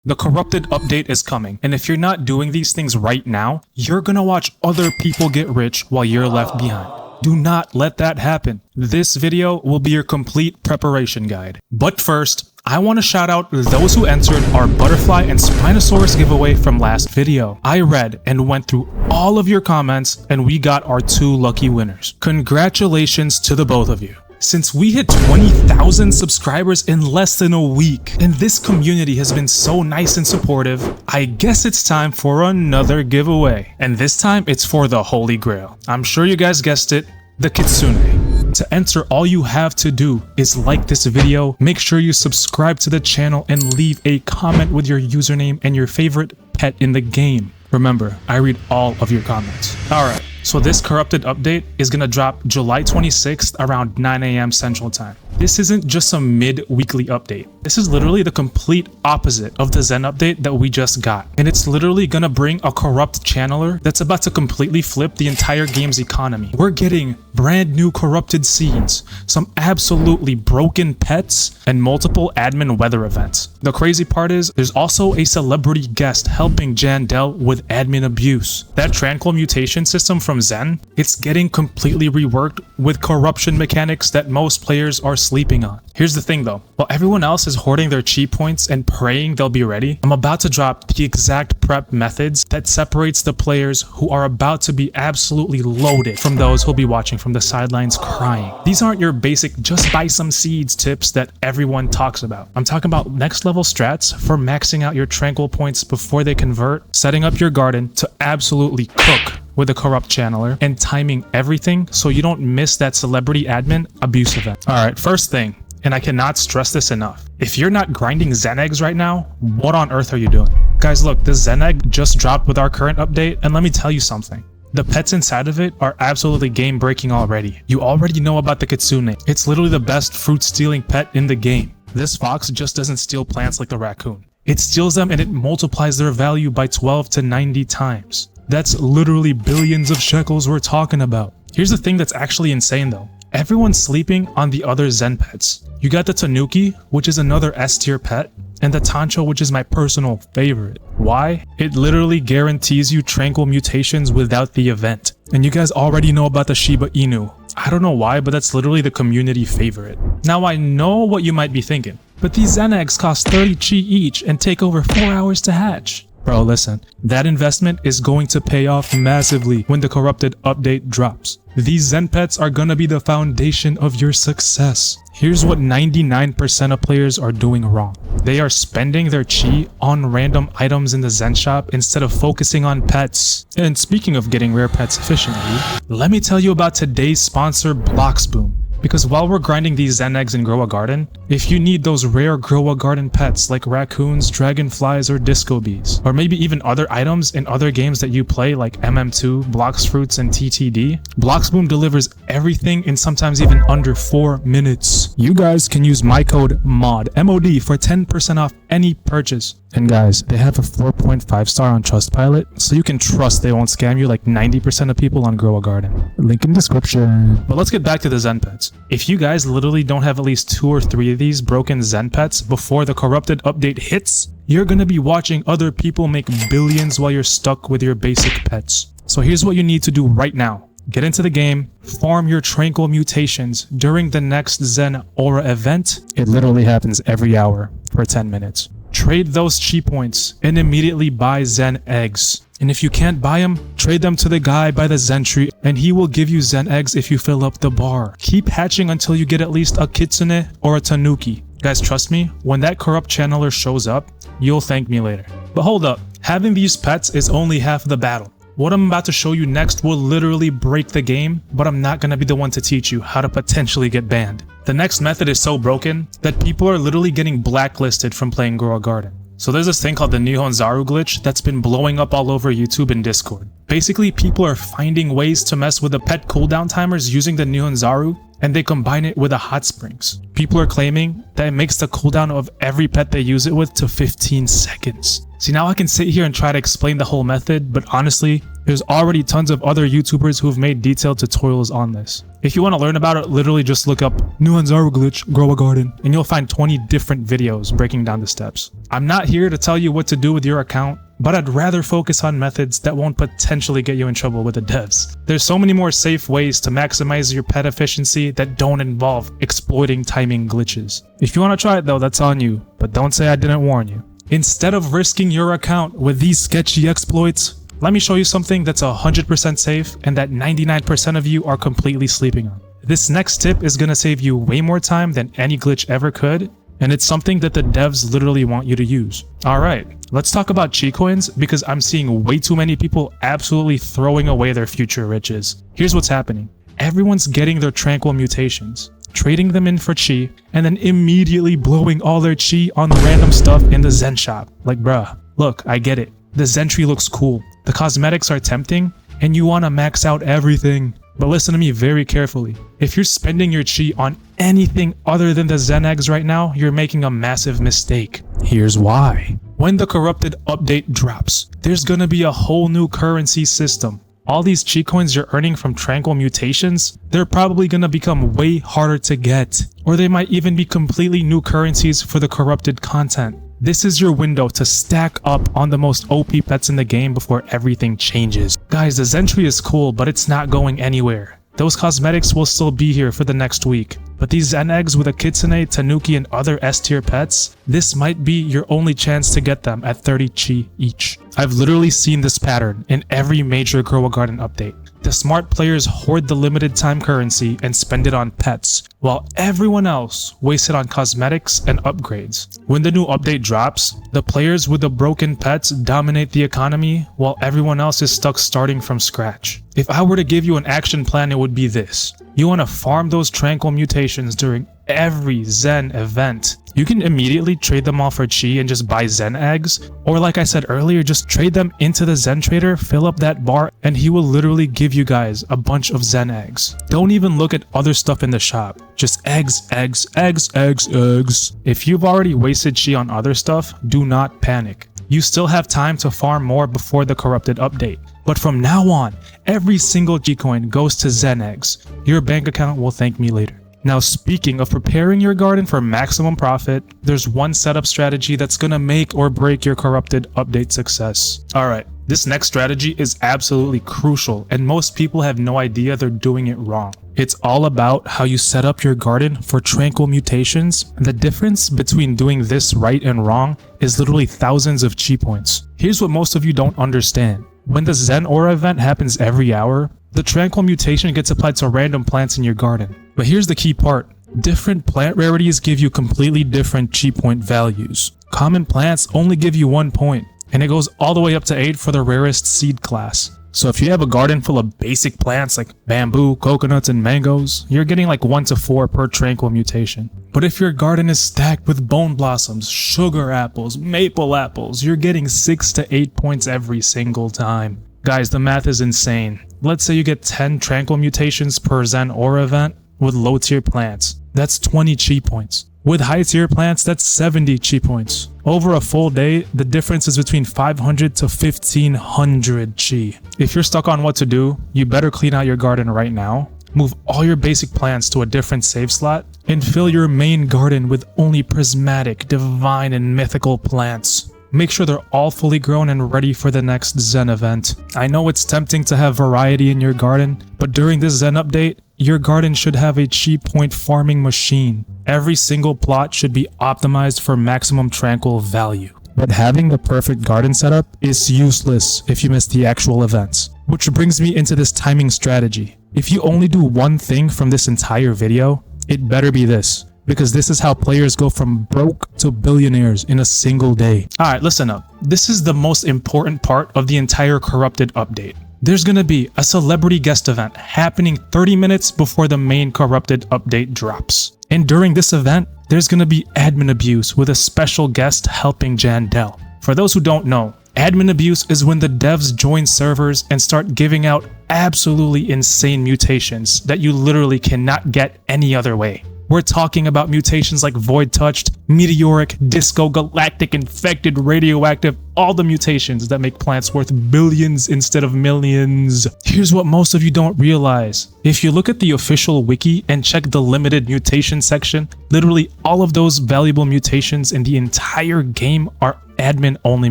The corrupted update is coming, and if you're not doing these things right now, you're gonna watch other people get rich while you're left behind. Do not let that happen. This video will be your complete preparation guide. But first, I want to shout out those who entered our Butterfly and Spinosaurus giveaway from last video. I read and went through all of your comments, and we got our 2 lucky winners. Congratulations to the both of you. Since we hit 20,000 subscribers in less than a week, and this community has been so nice and supportive, I guess it's time for another giveaway. And this time, it's for the Holy Grail. I'm sure you guys guessed it, the Kitsune. To enter, all you have to do is like this video, make sure you subscribe to the channel, and leave a comment with your username and your favorite pet in the game. Remember, I read all of your comments. Alright, so this corrupted update is gonna drop July 26th around 9 AM Central Time. This isn't just some mid-weekly update. This is literally the complete opposite of the Zen update that we just got. And it's literally gonna bring a corrupt channeler that's about to completely flip the entire game's economy. We're getting brand new corrupted seeds, some absolutely broken pets, and multiple admin weather events. The crazy part is, there's also a celebrity guest helping Jandel with admin abuse. That Tranquil mutation system from Zen, it's getting completely reworked with corruption mechanics that most players are sleeping on. Here's the thing though, while everyone else is hoarding their chi points and praying they'll be ready, I'm about to drop the exact prep methods that separates the players who are about to be absolutely loaded from those who'll be watching from the sidelines crying. These aren't your basic just buy some seeds tips that everyone talks about. I'm talking about next level strats for maxing out your Tranquil points before they convert, setting up your garden to absolutely cook with a corrupt channeler, and timing everything so you don't miss that celebrity admin abuse event. Alright, first thing, and I cannot stress this enough, if you're not grinding Zen Eggs right now, what on earth are you doing? Guys, look, the Zen Egg just dropped with our current update, and let me tell you something. The pets inside of it are absolutely game breaking already. You already know about the Kitsune. It's literally the best fruit stealing pet in the game. This fox just doesn't steal plants like the raccoon. It steals them and it multiplies their value by 12 to 90 times. That's literally billions of shekels we're talking about. Here's the thing that's actually insane though. Everyone's sleeping on the other Zen pets. You got the Tanuki, which is another S tier pet, and the Tancho, which is my personal favorite. Why? It literally guarantees you Tranquil mutations without the event. And you guys already know about the Shiba Inu. I don't know why, but that's literally the community favorite. Now I know what you might be thinking, but these Zen eggs cost 30 chi each and take over 4 hours to hatch. Bro, listen, that investment is going to pay off massively when the corrupted update drops. These Zen pets are gonna be the foundation of your success. Here's what 99% of players are doing wrong. They are spending their chi on random items in the Zen shop instead of focusing on pets. And speaking of getting rare pets efficiently, let me tell you about today's sponsor, Bloxboom. Because while we're grinding these Zen eggs and grow a garden, if you need those rare grow a garden pets like raccoons, dragonflies, or disco bees, or maybe even other items in other games that you play like MM2, Blox Fruits, and TTD, Bloxboom delivers everything in sometimes even under 4 minutes. You guys can use my code MOD, M-O-D, for 10% off any purchase. And guys, they have a 4.5 star on Trustpilot, so you can trust they won't scam you like 90% of people on Grow a Garden. Link in description. But let's get back to the Zen Pets. If you guys literally don't have at least 2 or 3 of these broken Zen Pets before the corrupted update hits, you're gonna be watching other people make billions while you're stuck with your basic pets. So here's what you need to do right now. Get into the game, farm your Tranquil mutations during the next Zen Aura event. It literally happens every hour for 10 minutes. Trade those chi points and immediately buy Zen eggs. And if you can't buy them, trade them to the guy by the Zen tree and he will give you Zen eggs if you fill up the bar. Keep hatching until you get at least a Kitsune or a Tanuki. Guys, trust me, when that corrupt channeler shows up, you'll thank me later. But hold up, having these pets is only half the battle. What I'm about to show you next will literally break the game, but I'm not gonna be the one to teach you how to potentially get banned. The next method is so broken that people are literally getting blacklisted from playing Grow a Garden. So there's this thing called the Nihon Zaru glitch that's been blowing up all over YouTube and Discord. Basically, people are finding ways to mess with the pet cooldown timers using the Nihon Zaru, and they combine it with the hot springs. People are claiming that it makes the cooldown of every pet they use it with to 15 seconds. See, now I can sit here and try to explain the whole method, but honestly, there's already tons of other YouTubers who've made detailed tutorials on this. If you want to learn about it, literally just look up new Anzaru glitch, grow a garden, and you'll find 20 different videos breaking down the steps. I'm not here to tell you what to do with your account, but I'd rather focus on methods that won't potentially get you in trouble with the devs. There's so many more safe ways to maximize your pet efficiency that don't involve exploiting timing glitches. If you want to try it though, that's on you, but don't say I didn't warn you. Instead of risking your account with these sketchy exploits, let me show you something that's 100% safe and that 99% of you are completely sleeping on. This next tip is gonna save you way more time than any glitch ever could, and it's something that the devs literally want you to use. Alright, let's talk about Chi coins because I'm seeing way too many people absolutely throwing away their future riches. Here's what's happening. Everyone's getting their Tranquil mutations, trading them in for Chi, and then immediately blowing all their Chi on random stuff in the Zen shop. Like bruh, look, I get it. The Zen tree looks cool. The cosmetics are tempting, and you want to max out everything. But listen to me very carefully. If you're spending your Chi on anything other than the Zen eggs right now, you're making a massive mistake. Here's why. When the corrupted update drops, there's gonna be a whole new currency system. All these Chi coins you're earning from Tranquil mutations, they're probably gonna become way harder to get. Or they might even be completely new currencies for the corrupted content. This is your window to stack up on the most OP pets in the game before everything changes. Guys, the Zen tree is cool, but it's not going anywhere. Those cosmetics will still be here for the next week. But these Zen eggs with a Kitsune, Tanuki, and other S-tier pets, this might be your only chance to get them at 30 Chi each. I've literally seen this pattern in every major Grow a Garden update. The smart players hoard the limited time currency and spend it on pets, while everyone else wastes it on cosmetics and upgrades. When the new update drops, the players with the broken pets dominate the economy, while everyone else is stuck starting from scratch. If I were to give you an action plan, it would be this. You want to farm those Tranquil mutations during every Zen event. You can immediately trade them all for Chi and just buy Zen eggs, or like I said earlier, just trade them into the Zen trader, fill up that bar, and he will literally give you guys a bunch of Zen eggs. Don't even look at other stuff in the shop. Just eggs, eggs, eggs, eggs, eggs. If you've already wasted Chi on other stuff, do not panic. You still have time to farm more before the corrupted update. But from now on, every single Chi coin goes to Zen eggs. Your bank account will thank me later. Now, speaking of preparing your garden for maximum profit, there's one setup strategy that's gonna make or break your corrupted update success. Alright, this next strategy is absolutely crucial, and most people have no idea they're doing it wrong. It's all about how you set up your garden for Tranquil mutations. The difference between doing this right and wrong is literally thousands of Chi points. Here's what most of you don't understand. When the Zen Aura event happens every hour, the Tranquil mutation gets applied to random plants in your garden. But here's the key part. Different plant rarities give you completely different Chi point values. Common plants only give you 1 point, and it goes all the way up to 8 for the rarest seed class. So if you have a garden full of basic plants like bamboo, coconuts, and mangoes, you're getting like 1 to 4 per Tranquil mutation. But if your garden is stacked with bone blossoms, sugar apples, maple apples, you're getting 6 to 8 points every single time. Guys, the math is insane. Let's say you get 10 Tranquil mutations per Zen Aura event with low tier plants. That's 20 Chi points. With high tier plants, that's 70 Chi points. Over a full day, the difference is between 500 to 1500 Chi. If you're stuck on what to do, you better clean out your garden right now, move all your basic plants to a different save slot, and fill your main garden with only prismatic, divine, and mythical plants. Make sure they're all fully grown and ready for the next Zen event. I know it's tempting to have variety in your garden, but during this Zen update, your garden should have a Chi point farming machine. Every single plot should be optimized for maximum Tranquil value. But having the perfect garden setup is useless if you miss the actual events. Which brings me into this timing strategy. If you only do one thing from this entire video, it better be this. Because this is how players go from broke to billionaires in a single day. Alright, listen up. This is the most important part of the entire corrupted update. There's gonna be a celebrity guest event happening 30 minutes before the main corrupted update drops. And during this event, there's gonna be admin abuse with a special guest helping Jandel. For those who don't know, admin abuse is when the devs join servers and start giving out absolutely insane mutations that you literally cannot get any other way. We're talking about mutations like void touched, meteoric, disco, galactic, infected, radioactive, all the mutations that make plants worth billions instead of millions. Here's what most of you don't realize. If you look at the official wiki and check the limited mutation section, literally all of those valuable mutations in the entire game are admin only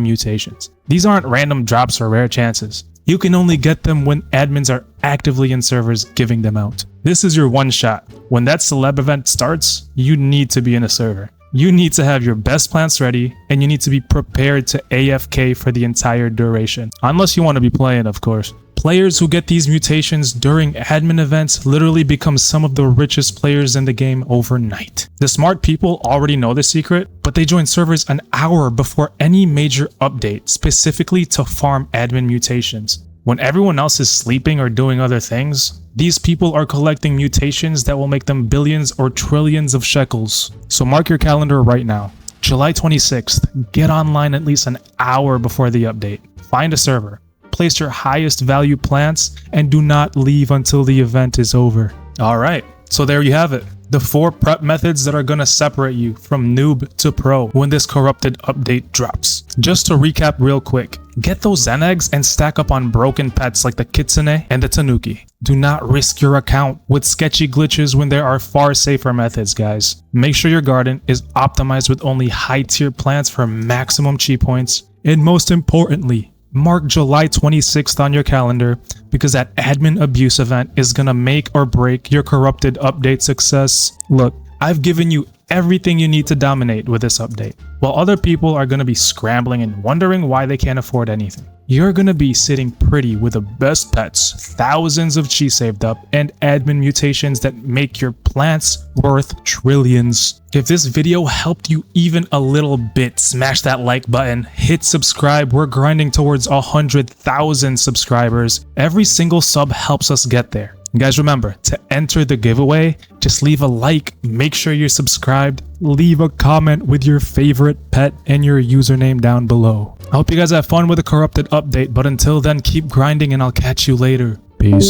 mutations. These aren't random drops or rare chances. You can only get them when admins are actively in servers giving them out. This is your one shot. When that celeb event starts, you need to be in a server. You need to have your best plants ready, and you need to be prepared to AFK for the entire duration. Unless you want to be playing, of course. Players who get these mutations during admin events literally become some of the richest players in the game overnight. The smart people already know the secret, but they join servers an hour before any major update, specifically to farm admin mutations. When everyone else is sleeping or doing other things, these people are collecting mutations that will make them billions or trillions of shekels. So mark your calendar right now. July 26th, get online at least an hour before the update. Find a server. Place your highest value plants and do not leave until the event is over. Alright, so there you have it. The 4 prep methods that are gonna separate you from noob to pro when this corrupted update drops. Just to recap real quick, get those Zen eggs and stack up on broken pets like the Kitsune and the Tanuki. Do not risk your account with sketchy glitches when there are far safer methods, guys. Make sure your garden is optimized with only high tier plants for maximum chi points. And most importantly, mark July 26th on your calendar because that admin abuse event is gonna make or break your corrupted update success. Look, I've given you everything you need to dominate with this update, while other people are gonna be scrambling and wondering why they can't afford anything. You're gonna be sitting pretty with the best pets, thousands of chi saved up, and admin mutations that make your plants worth trillions. If this video helped you even a little bit, smash that like button, hit subscribe. We're grinding towards 100,000 subscribers. Every single sub helps us get there. Guys, remember to enter the giveaway, just leave a like, make sure you're subscribed, leave a comment with your favorite pet and your username down below. I hope you guys have fun with the corrupted update, but until then, keep grinding and I'll catch you later. Peace.